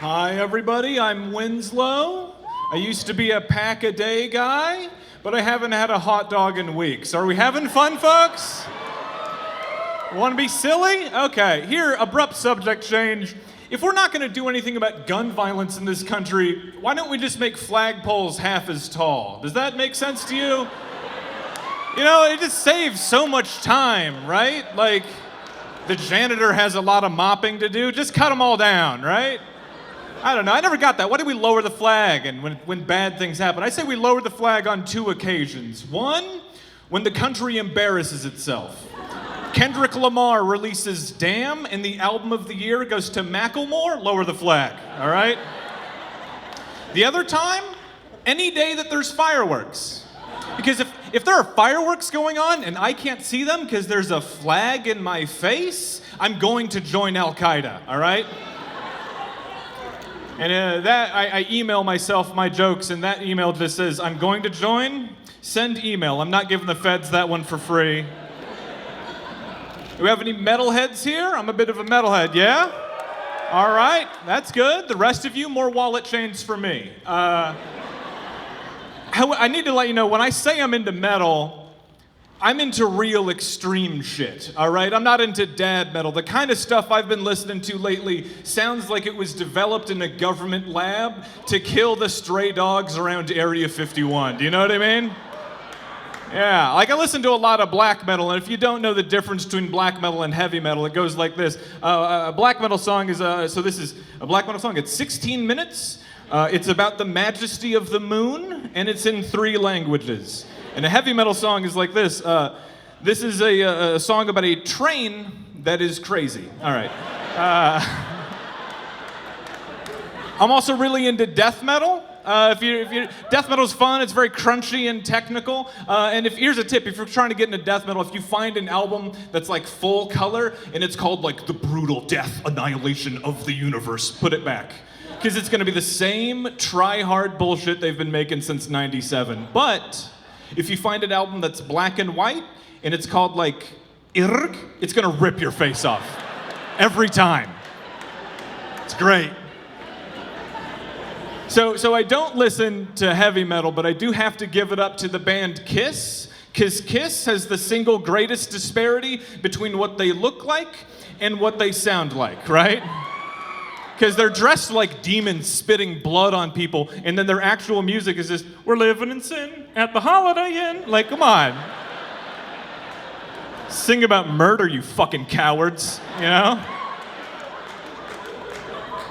Hi, everybody. I'm Winslow. I used to be a pack-a-day guy, but I haven't had a hot dog in weeks. Are we having fun, folks? Want to be silly? Okay, here, abrupt subject change. If we're not going to do anything about gun violence in this country, why don't we just make flagpoles half as tall? Does that make sense to you? You know, it just saves so much time, right? Like, the janitor has a lot of mopping to do. Just cut them all down, right? I don't know. I never got that. Why do we lower the flag and when bad things happen? I say we lower the flag on two occasions. One, when the country embarrasses itself. Kendrick Lamar releases Damn, and the album of the year goes to Macklemore, lower the flag, all right? The other time, any day that there's fireworks. Because if there are fireworks going on and I can't see them because there's a flag in my face, I'm going to join Al-Qaeda, all right? And I email myself my jokes, and that email just says, I'm going to join, send email. I'm not giving the feds that one for free. Do we have any metalheads here? I'm a bit of a metalhead, yeah? All right, that's good. The rest of you, more wallet chains for me. I need to let you know, when I say I'm into metal, I'm into real extreme shit, all right? I'm not into dad metal. The kind of stuff I've been listening to lately sounds like it was developed in a government lab to kill the stray dogs around Area 51. Do you know what I mean? Yeah, like I listen to a lot of black metal, and if you don't know the difference between black metal and heavy metal, it goes like this. A black metal song is, so this is a black metal song. It's 16 minutes. It's about the majesty of the moon, and it's in 3 languages. And a heavy metal song is like this. This is a song about a train that is crazy. All right. I'm also really into death metal. Death metal's fun. It's very crunchy and technical. And here's a tip: if you're trying to get into death metal, if you find an album that's like full color and it's called like the brutal death annihilation of the universe, put it back. Because it's going to be the same try-hard bullshit they've been making since '97. But if you find an album that's black and white and it's called like Irg, it's going to rip your face off. Every time. It's great. So I don't listen to heavy metal, but I do have to give it up to the band Kiss, because Kiss has the single greatest disparity between what they look like and what they sound like, right? Because they're dressed like demons spitting blood on people, and then their actual music is just, we're living in sin at the Holiday Inn. Like, come on. Sing about murder, you fucking cowards, you know?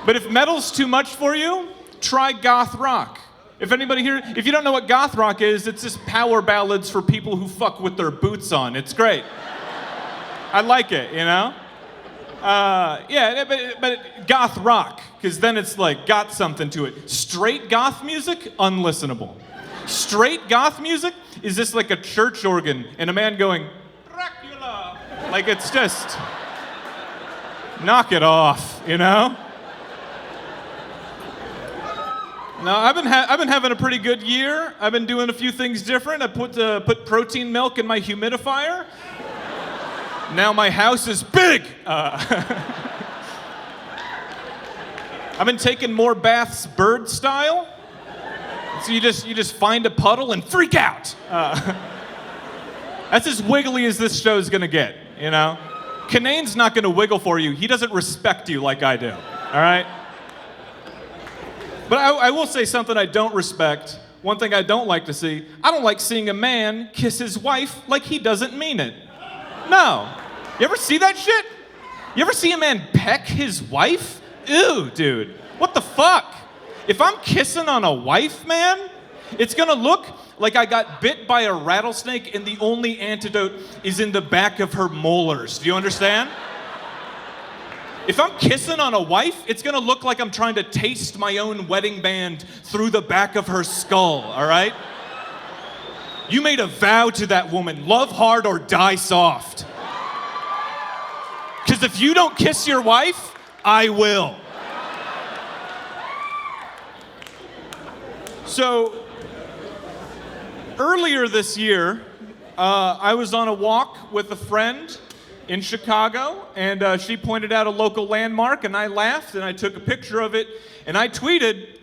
But if metal's too much for you, try goth rock. If anybody here, if you don't know what goth rock is, it's just power ballads for people who fuck with their boots on. It's great. I like it, you know? Yeah, but goth rock, because then it's like got something to it. Straight goth music, unlistenable. Straight goth music is just like a church organ and a man going, Dracula. Like, it's just, knock it off, you know? No, I've been having a pretty good year. I've been doing a few things different. I put protein milk in my humidifier. Now my house is big. I've been taking more baths bird style. So you just find a puddle and freak out. That's as wiggly as this show's gonna get, you know? Kinane's not gonna wiggle for you. He doesn't respect you like I do, all right? But I will say something I don't respect. One thing I don't like to see. I don't like seeing a man kiss his wife like he doesn't mean it. No. You ever see that shit? You ever see a man peck his wife? Ew, dude. What the fuck? If I'm kissing on a wife, man, it's gonna look like I got bit by a rattlesnake and the only antidote is in the back of her molars. Do you understand? If I'm kissing on a wife, it's gonna look like I'm trying to taste my own wedding band through the back of her skull, all right? You made a vow to that woman, love hard or die soft. Because if you don't kiss your wife, I will. So, earlier this year, I was on a walk with a friend, in Chicago, and she pointed out a local landmark, and I laughed, and I took a picture of it, and I tweeted,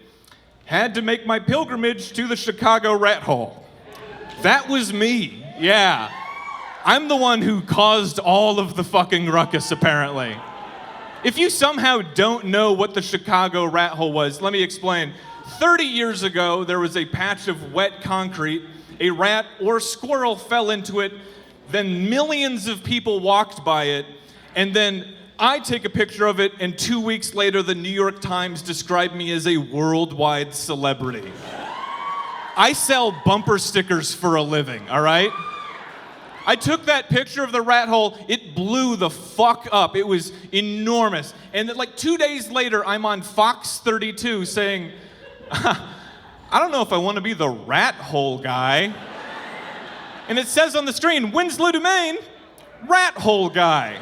"Had to make my pilgrimage to the Chicago rat hole." That was me, yeah. I'm the one who caused all of the fucking ruckus, apparently. If you somehow don't know what the Chicago rat hole was, let me explain. 30 years ago, there was a patch of wet concrete. A rat or squirrel fell into it. Then millions of people walked by it. And then I take a picture of it, and 2 weeks later, the New York Times described me as a worldwide celebrity. I sell bumper stickers for a living, all right? I took that picture of the rat hole, it blew the fuck up. It was enormous. And then, like 2 days later, I'm on Fox 32 saying, I don't know if I want to be the rat hole guy. And it says on the screen, Winslow Dumaine, rat hole guy.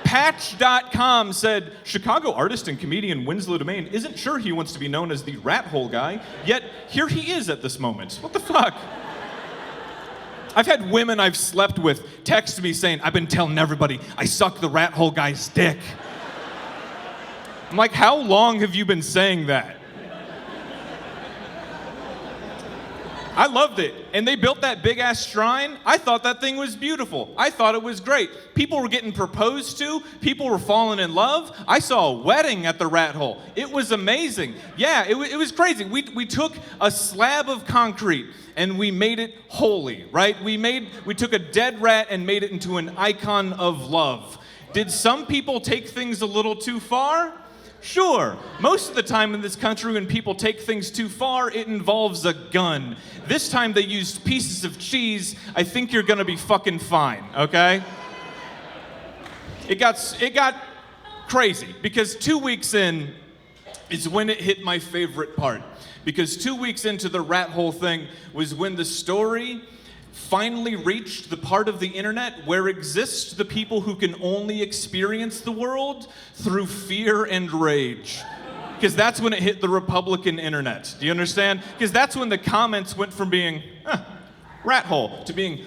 Patch.com said, Chicago artist and comedian Winslow Dumaine isn't sure he wants to be known as the rat hole guy, yet here he is at this moment. What the fuck? I've had women I've slept with text me saying, I've been telling everybody I suck the rat hole guy's dick. I'm like, how long have you been saying that? I loved it. And they built that big ass shrine. I thought that thing was beautiful. I thought it was great. People were getting proposed to. People were falling in love. I saw a wedding at the rat hole. It was amazing. Yeah, it was crazy. We took a slab of concrete and we made it holy, right? We took a dead rat and made it into an icon of love. Did some people take things a little too far? Sure. Most of the time in this country when people take things too far, it involves a gun. This time they used pieces of cheese. I think you're gonna be fucking fine, okay? It got crazy because 2 weeks in is when it hit my favorite part. Because 2 weeks into the rat hole thing was when the story finally reached the part of the internet where exist the people who can only experience the world through fear and rage. Because that's when it hit the Republican internet. Do you understand? Because that's when the comments went from being, rat hole, to being,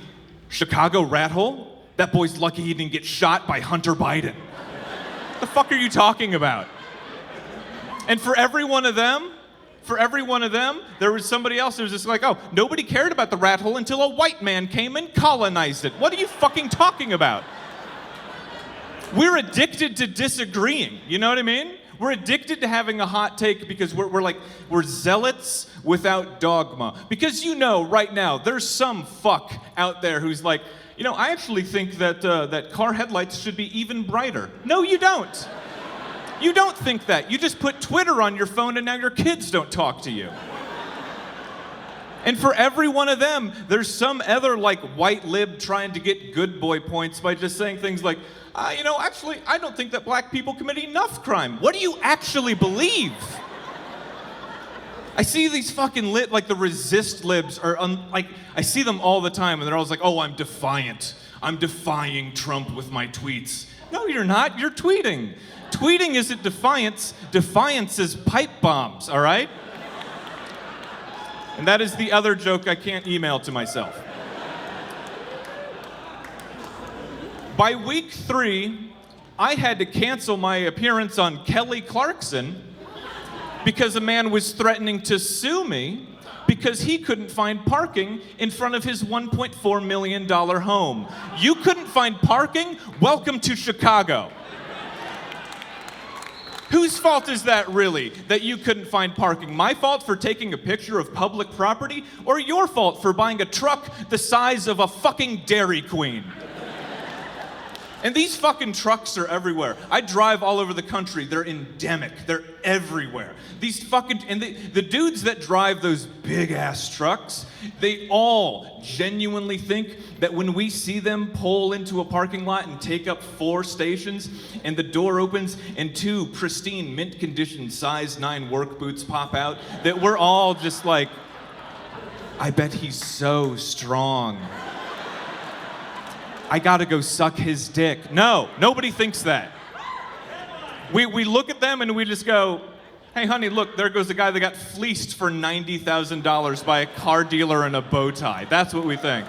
Chicago rat hole? That boy's lucky he didn't get shot by Hunter Biden. What the fuck are you talking about? And for every one of them, there was somebody else who was just like, oh, nobody cared about the rat hole until a white man came and colonized it. What are you fucking talking about? We're addicted to disagreeing, you know what I mean? We're addicted to having a hot take because we're zealots without dogma. Because you know right now, there's some fuck out there who's like, you know, I actually think that car headlights should be even brighter. No, you don't. You don't think that. You just put Twitter on your phone and now your kids don't talk to you. And for every one of them, there's some other like white lib trying to get good boy points by just saying things like, you know, actually, I don't think that black people commit enough crime. What do you actually believe? I see these fucking like the resist libs are like, I see them all the time and they're always like, oh, I'm defiant. I'm defying Trump with my tweets. No, you're not. You're tweeting. Tweeting isn't defiance. Defiance is pipe bombs, all right? And that is the other joke I can't email to myself. By week 3, I had to cancel my appearance on Kelly Clarkson because a man was threatening to sue me because he couldn't find parking in front of his $1.4 million home. You couldn't find parking? Welcome to Chicago. Whose fault is that really, that you couldn't find parking? My fault for taking a picture of public property, or your fault for buying a truck the size of a fucking Dairy Queen? And these fucking trucks are everywhere. I drive all over the country. They're endemic. They're everywhere. These fucking, and the dudes that drive those big ass trucks, they all genuinely think that when we see them pull into a parking lot and take up 4 stations and the door opens and 2 pristine mint condition size 9 work boots pop out, that we're all just like, I bet he's so strong. I gotta go suck his dick. No, nobody thinks that. We look at them and we just go, hey honey, look, there goes the guy that got fleeced for $90,000 by a car dealer in a bow tie. That's what we think.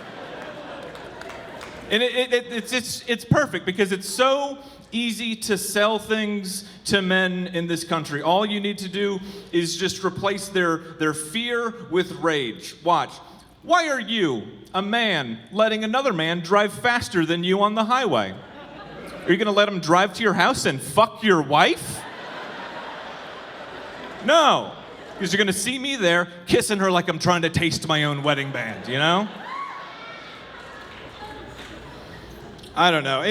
And it's perfect because it's so easy to sell things to men in this country. All you need to do is just replace their fear with rage. Watch. Why are you, a man, letting another man drive faster than you on the highway? Are you gonna let him drive to your house and fuck your wife? No, because you're gonna see me there kissing her like I'm trying to taste my own wedding band, you know? I don't know.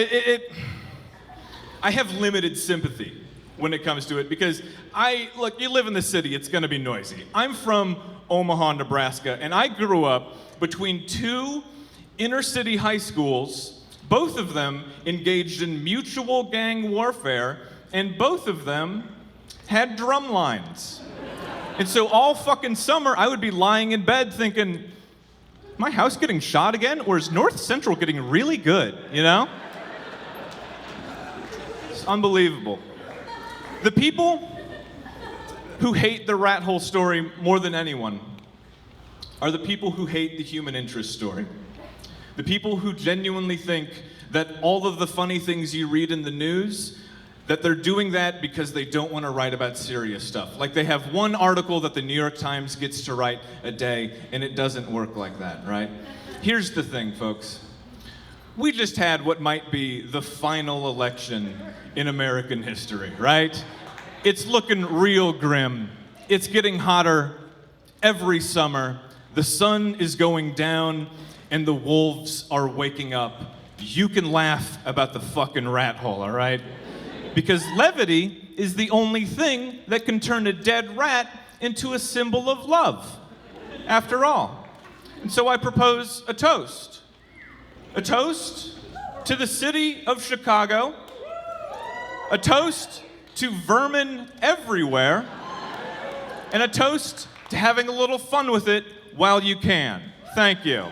I have limited sympathy when it comes to it because look, you live in the city, it's gonna be noisy. I'm from Omaha, Nebraska, and I grew up between two inner city high schools, both of them engaged in mutual gang warfare, and both of them had drum lines. And so all fucking summer, I would be lying in bed thinking, my house getting shot again? Or is North Central getting really good, you know? It's unbelievable. The people who hate the rat hole story more than anyone are the people who hate the human interest story. The people who genuinely think that all of the funny things you read in the news, that they're doing that because they don't want to write about serious stuff. Like they have one article that the New York Times gets to write a day, and it doesn't work like that, right? Here's the thing, folks. We just had what might be the final election in American history, right? It's looking real grim. It's getting hotter every summer. The sun is going down, and the wolves are waking up. You can laugh about the fucking rat hole, all right? Because levity is the only thing that can turn a dead rat into a symbol of love, after all. And so I propose a toast. A toast to the city of Chicago. A toast to vermin everywhere. And a toast to having a little fun with it while you can. Thank you.